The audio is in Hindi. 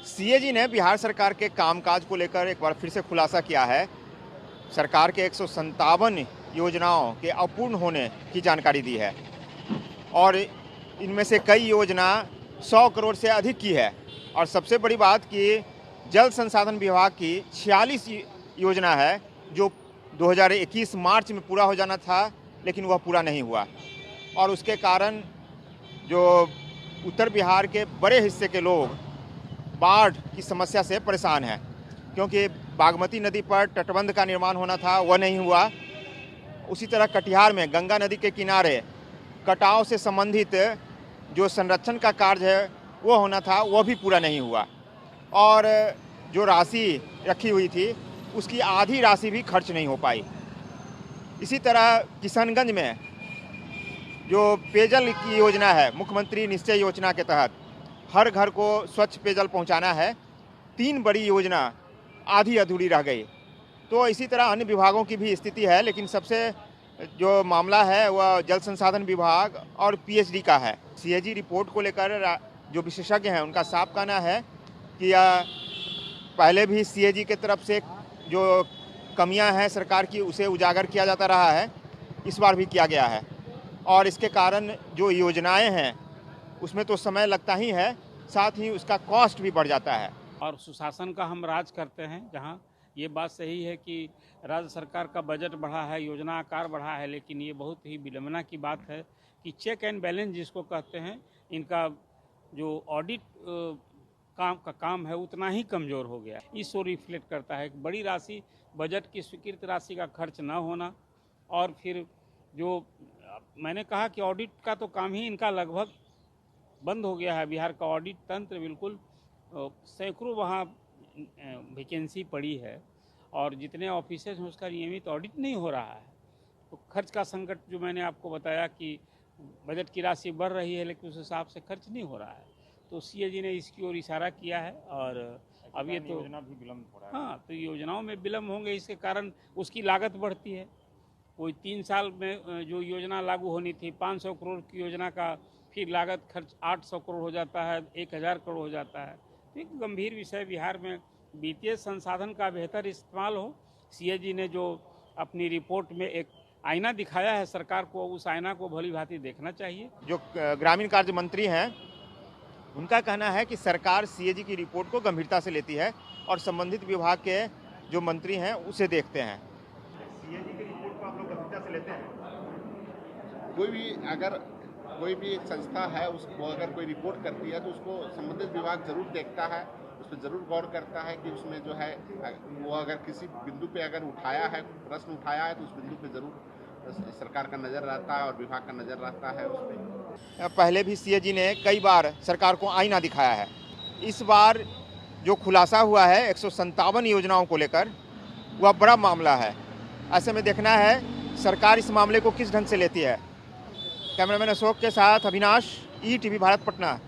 सीएजी ने बिहार सरकार के कामकाज को लेकर एक बार फिर से खुलासा किया है। सरकार के 157 योजनाओं के अपूर्ण होने की जानकारी दी है और इनमें से कई योजना 100 करोड़ से अधिक की है। और सबसे बड़ी बात कि जल संसाधन विभाग की 46 योजना है जो 2021 मार्च में पूरा हो जाना था, लेकिन वह पूरा नहीं हुआ। और उसके कारण जो उत्तर बिहार के बड़े हिस्से के लोग बाढ़ की समस्या से परेशान हैं, क्योंकि बागमती नदी पर तटबंध का निर्माण होना था, वह नहीं हुआ। उसी तरह कटिहार में गंगा नदी के किनारे कटाव से संबंधित जो संरक्षण का कार्य है वो होना था, वह भी पूरा नहीं हुआ। और जो राशि रखी हुई थी उसकी आधी राशि भी खर्च नहीं हो पाई। इसी तरह किशनगंज में जो पेयजल की योजना है, मुख्यमंत्री निश्चय योजना के तहत हर घर को स्वच्छ पेयजल पहुंचाना है, 3 बड़ी योजना आधी अधूरी रह गई। तो इसी तरह अन्य विभागों की भी स्थिति है, लेकिन सबसे जो मामला है वह जल संसाधन विभाग और पीएचडी का है। सीएजी रिपोर्ट को लेकर जो विशेषज्ञ हैं उनका साफ कहना है कि पहले भी सीएजी के तरफ से जो कमियां हैं सरकार की उसे उजागर किया जाता रहा है, इस बार भी किया गया है। और इसके कारण जो योजनाएं हैं उसमें तो समय लगता ही है, साथ ही उसका कॉस्ट भी बढ़ जाता है। और सुशासन का हम राज करते हैं, जहां ये बात सही है कि राज्य सरकार का बजट बढ़ा है, योजना आकार बढ़ा है, लेकिन ये बहुत ही विडंबना की बात है कि चेक एंड बैलेंस जिसको कहते हैं, इनका जो ऑडिट काम है उतना ही कमज़ोर हो गया। इसको रिफ्लेक्ट करता है कि बड़ी राशि, बजट की स्वीकृत राशि का खर्च न होना। और फिर जो मैंने कहा कि ऑडिट का तो काम ही इनका लगभग बंद हो गया है। बिहार का ऑडिट तंत्र बिल्कुल सैकड़ों वहाँ वैकेंसी पड़ी है और जितने ऑफिसर्स हैं उसका नियमित ऑडिट नहीं हो रहा है। तो खर्च का संकट जो मैंने आपको बताया कि बजट की राशि बढ़ रही है लेकिन उस हिसाब से खर्च नहीं हो रहा है, तो सीएजी ने इसकी ओर इशारा किया है। और अब ये तो योजना भी विलम्ब हो रहा है। हाँ, तो योजनाओं में विलम्ब होंगे, इसके कारण उसकी लागत बढ़ती है। कोई 3 साल में जो योजना लागू होनी थी 500 करोड़ की योजना का फिर लागत खर्च 800 करोड़ हो जाता है, 1000 करोड़ हो जाता है। तो एक गंभीर विषय बिहार में वित्तीय संसाधन का बेहतर इस्तेमाल हो। सीएजी ने जो अपनी रिपोर्ट में एक आईना दिखाया है सरकार को, उस आईना को भली भांति देखना चाहिए। जो ग्रामीण कार्य मंत्री हैं उनका कहना है कि सरकार सीएजी की रिपोर्ट को गंभीरता से लेती है और संबंधित विभाग के जो मंत्री हैं उसे देखते हैं। सीएजी की रिपोर्ट को आप लोग गंभीरता से लेते हैं? कोई भी एक संस्था है, उसको अगर कोई रिपोर्ट करती है तो उसको संबंधित विभाग जरूर देखता है, उस पर जरूर गौर करता है कि उसमें जो है वो अगर किसी बिंदु पे अगर उठाया है, प्रश्न उठाया है, तो उस बिंदु पे जरूर सरकार का नज़र रहता है और विभाग का नज़र रहता है उस पर। पहले भी सीएजी ने कई बार सरकार को आईना दिखाया है। इस बार जो खुलासा हुआ है 157 योजनाओं को लेकर, वह बड़ा मामला है। ऐसे में देखना है सरकार इस मामले को किस ढंग से लेती है। कैमरामैन अशोक के साथ अविनाश, ईटीवी भारत, पटना।